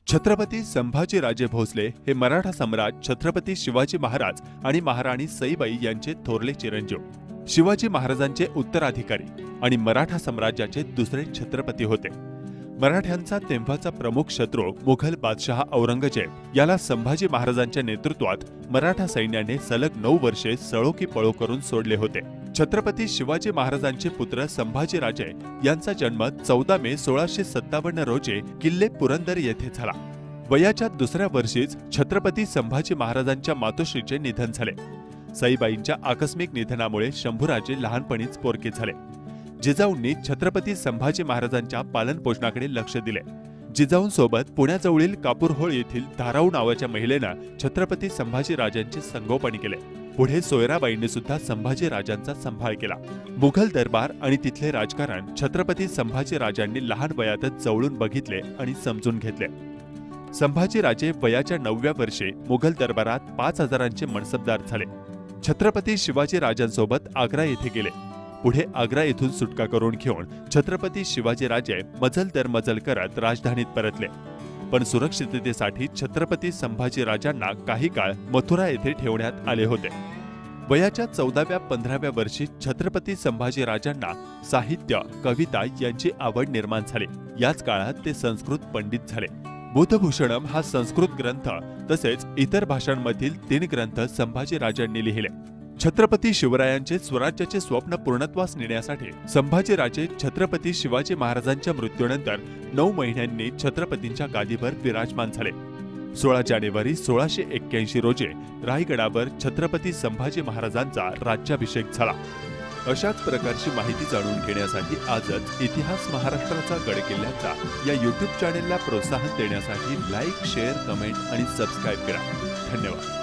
छत्रपती संभाजीराजे भोसले हे मराठा सम्राट छत्रपती शिवाजी महाराज आणि महाराणी सईबाई यांचे थोरले चिरंजीव, शिवाजी महाराजांचे उत्तराधिकारी आणि मराठा साम्राज्याचे दुसरे छत्रपती होते। मराठ्यांचा तेव्हाचा प्रमुख शत्रू मुघल बादशहा औरंगजेब याला संभाजी महाराजांच्या नेतृत्वात मराठा सैन्याने सलग 9 वर्षे सळो की पळो करून सोडले होते। छत्रपती शिवाजी महाराजांचे पुत्र संभाजीराजे यांचा जन्म 14 मे 1657 रोजी किल्ले पुरंदर येथे झाला। वयाच्या दुसऱ्या वर्षीच छत्रपती संभाजी महाराजांच्या मातोश्रीचे निधन झाले। सईबाईंच्या आकस्मिक निधनामुळे शंभूराजे लहानपणीच पोरके झाले। जिजाऊंनी छत्रपती संभाजी महाराजांच्या पालनपोषणाकडे लक्ष दिले। जिजाऊंसोबत पुण्याजवळील कापूरहोळ येथील धाराऊ नावाच्या महिलेनं छत्रपती संभाजीराजांचे संगोपन केले। पुढे सोयराबाईंनी सुद्धा संभाजीराजांचा सांभाळ केला। मुघल दरबार आणि तिथले राजकारण छत्रपती संभाजीराजांनी लहान वयातच जवळून बघितले आणि समजून घेतले। संभाजीराजे वयाच्या 9व्या वर्षी मुघल दरबारात 5000चे मनसबदार झाले। छत्रपती शिवाजीराजांसोबत आग्रा येथे गेले। पुढे आग्रा येथून सुटका करून घेऊन छत्रपती शिवाजीराजे मजल दर मजल करत राजधानीत परतले। पण सुरक्षिततेसाठी छत्रपती संभाजीराजांना काही काळ मथुरा येथे ठेवण्यात आले होते। वयाच्या 14व्या-15व्या वर्षी छत्रपती संभाजीराजांना साहित्य, कविता यांची आवड निर्माण झाली। याच काळात ते संस्कृत पंडित झाले। बुधभूषणम हा संस्कृत ग्रंथ तसेच इतर भाषांमधील 3 ग्रंथ संभाजीराजांनी लिहिले। छत्रपती शिवरायांचे स्वराज्याचे स्वप्न पूर्णत्वास नेण्यासाठी संभाजीराजे छत्रपती शिवाजी महाराजांच्या मृत्यूनंतर 9 महिन्यांनी छत्रपतींच्या गादीवर विराजमान झाले। 16 जानेवारी 1681 रोजी रायगडावर छत्रपती संभाजी महाराजांचा राज्याभिषेक झाला। अशाच प्रकारची माहिती जाणून घेण्यासाठी आजच इतिहास महाराष्ट्राचा गडकिल्ल्याचा या YouTube चॅनेलला प्रोत्साहन देण्यासाठी लाईक, शेअर, कमेंट आणि सबस्क्राईब करा। धन्यवाद।